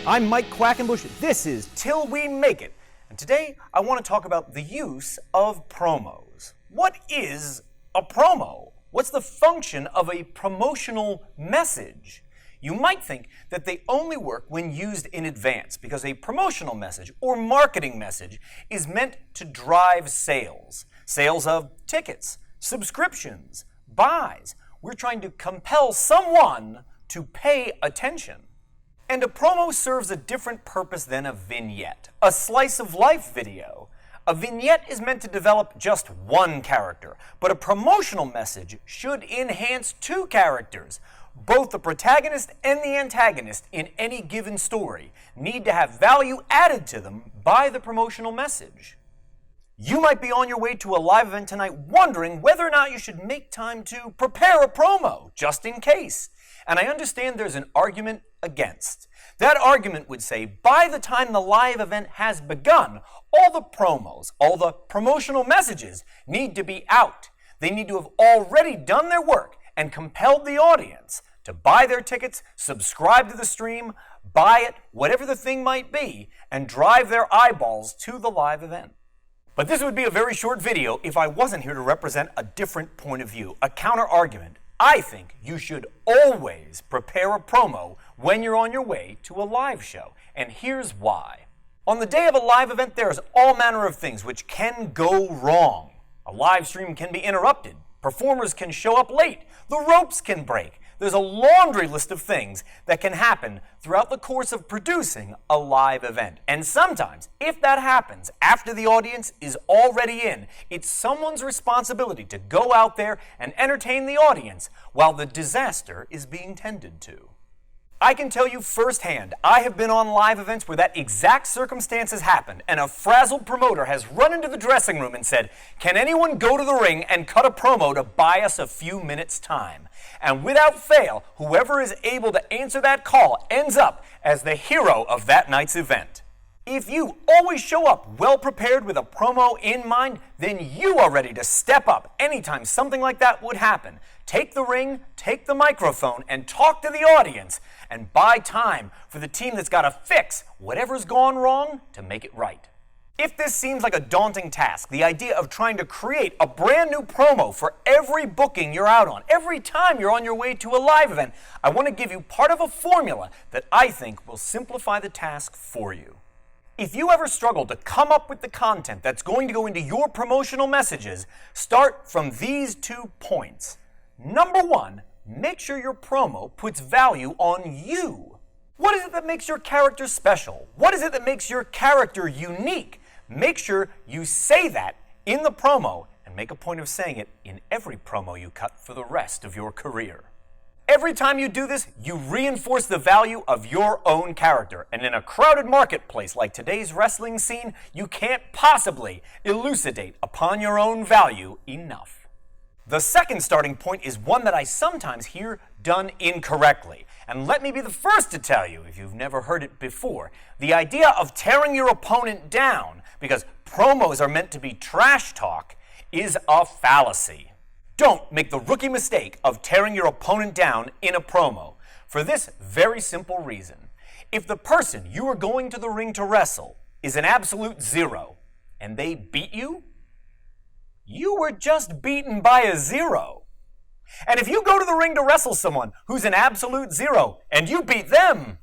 I'm Mike Quackenbush. This is Till We Make It. And today I want to talk about the use of promos. What is a promo? What's the function of a promotional message? You might think that they only work when used in advance because a promotional message or marketing message is meant to drive sales. Sales of tickets, subscriptions, buys. We're trying to compel someone to pay attention. And a promo serves a different purpose than a vignette, a slice of life video. A vignette is meant to develop just one character, but a promotional message should enhance two characters. Both the protagonist and the antagonist in any given story need to have value added to them by the promotional message. You might be on your way to a live event tonight wondering whether or not you should make time to prepare a promo, just in case. And I understand there's an argument against. That argument would say by the time the live event has begun, all the promos, all the promotional messages need to be out. They need to have already done their work and compelled the audience to buy their tickets, subscribe to the stream, buy it, whatever the thing might be, and drive their eyeballs to the live event. But this would be a very short video if I wasn't here to represent a different point of view, a counter-argument. I think you should always prepare a promo when you're on your way to a live show, and here's why. On the day of a live event, there's all manner of things which can go wrong. A live stream can be interrupted, performers can show up late, the ropes can break. There's a laundry list of things that can happen throughout the course of producing a live event. And sometimes, if that happens after the audience is already in, it's someone's responsibility to go out there and entertain the audience while the disaster is being tended to. I can tell you firsthand, I have been on live events where that exact circumstance has happened, and a frazzled promoter has run into the dressing room and said, "Can anyone go to the ring and cut a promo to buy us a few minutes' time?" And without fail, whoever is able to answer that call ends up as the hero of that night's event. If you always show up well prepared with a promo in mind, then you are ready to step up anytime something like that would happen. Take the ring, take the microphone, and talk to the audience, and buy time for the team that's got to fix whatever's gone wrong to make it right. If this seems like a daunting task, the idea of trying to create a brand new promo for every booking you're out on, every time you're on your way to a live event, I want to give you part of a formula that I think will simplify the task for you. If you ever struggle to come up with the content that's going to go into your promotional messages, start from these 2 points. Number 1, make sure your promo puts value on you. What is it that makes your character special? What is it that makes your character unique? Make sure you say that in the promo and make a point of saying it in every promo you cut for the rest of your career. Every time you do this, you reinforce the value of your own character. And in a crowded marketplace like today's wrestling scene, you can't possibly elucidate upon your own value enough. The second starting point is one that I sometimes hear done incorrectly. And let me be the first to tell you, if you've never heard it before, the idea of tearing your opponent down, because promos are meant to be trash talk, is a fallacy. Don't make the rookie mistake of tearing your opponent down in a promo, for this very simple reason. If the person you are going to the ring to wrestle is an absolute 0, and they beat you, you were just beaten by a 0. And if you go to the ring to wrestle someone who's an absolute 0 and you beat them,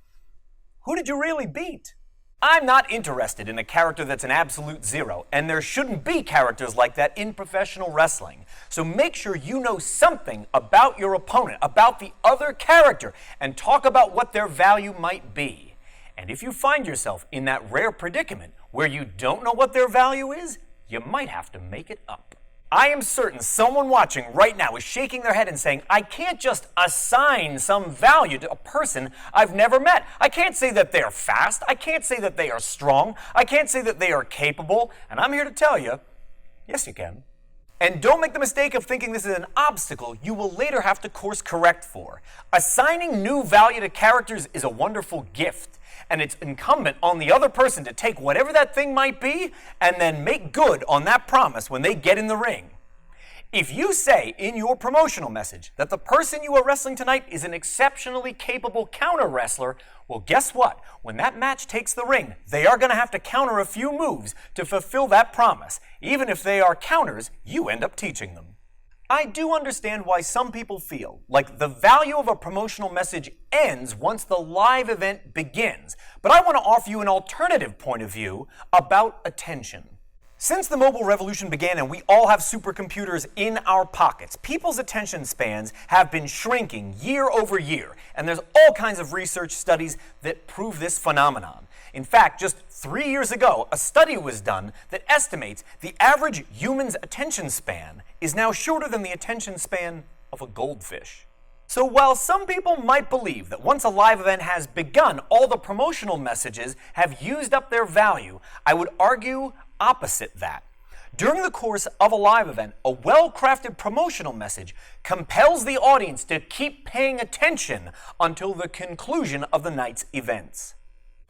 who did you really beat? I'm not interested in a character that's an absolute 0, and there shouldn't be characters like that in professional wrestling. So make sure you know something about your opponent, about the other character, and talk about what their value might be. And if you find yourself in that rare predicament where you don't know what their value is, you might have to make it up. I am certain someone watching right now is shaking their head and saying, I can't just assign some value to a person I've never met. I can't say that they are fast. I can't say that they are strong. I can't say that they are capable. And I'm here to tell you, yes, you can. And don't make the mistake of thinking this is an obstacle you will later have to course correct for. Assigning new value to characters is a wonderful gift, and it's incumbent on the other person to take whatever that thing might be and then make good on that promise when they get in the ring. If you say in your promotional message that the person you are wrestling tonight is an exceptionally capable counter wrestler, well, guess what? When that match takes the ring, they are going to have to counter a few moves to fulfill that promise. Even if they are counters you end up teaching them. I do understand why some people feel like the value of a promotional message ends once the live event begins, but I want to offer you an alternative point of view about attention. Since the mobile revolution began and we all have supercomputers in our pockets, people's attention spans have been shrinking year over year, and there's all kinds of research studies that prove this phenomenon. In fact, just 3 years ago, a study was done that estimates the average human's attention span is now shorter than the attention span of a goldfish. So while some people might believe that once a live event has begun, all the promotional messages have used up their value, I would argue opposite that. During the course of a live event, a well-crafted promotional message compels the audience to keep paying attention until the conclusion of the night's events.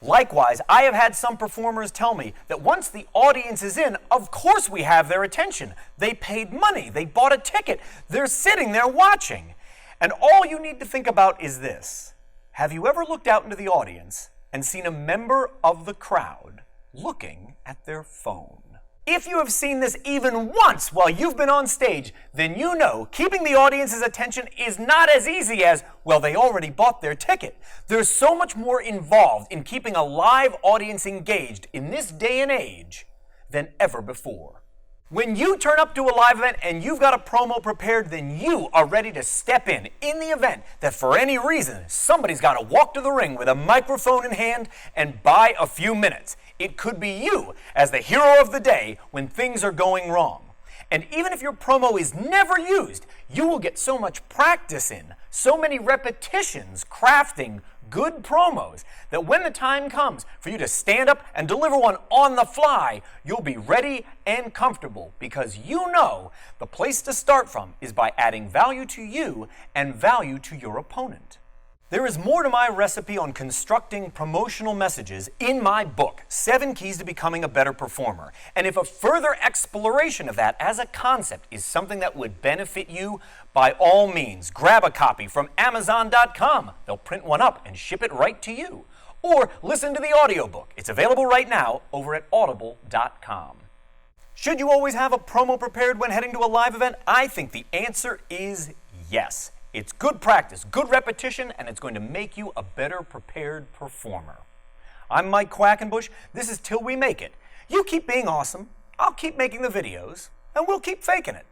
Likewise, I have had some performers tell me that once the audience is in, of course we have their attention. They paid money, they bought a ticket, they're sitting there watching. And all you need to think about is this. Have you ever looked out into the audience and seen a member of the crowd looking at their phone? If you have seen this even once while you've been on stage, then you know keeping the audience's attention is not as easy as, well, they already bought their ticket. There's so much more involved in keeping a live audience engaged in this day and age than ever before. When you turn up to a live event and you've got a promo prepared, then you are ready to step in the event that for any reason somebody's got to walk to the ring with a microphone in hand and buy a few minutes. It could be you as the hero of the day when things are going wrong. And even if your promo is never used, you will get so much practice in, so many repetitions crafting good promos that when the time comes for you to stand up and deliver one on the fly, you'll be ready and comfortable because you know the place to start from is by adding value to you and value to your opponent. There is more to my recipe on constructing promotional messages in my book, 7 Keys to Becoming a Better Performer. And if a further exploration of that as a concept is something that would benefit you, by all means, grab a copy from Amazon.com. They'll print one up and ship it right to you. Or listen to the audiobook. It's available right now over at Audible.com. Should you always have a promo prepared when heading to a live event? I think the answer is yes. It's good practice, good repetition, and it's going to make you a better prepared performer. I'm Mike Quackenbush. This is Till We Make It. You keep being awesome, I'll keep making the videos, and we'll keep faking it.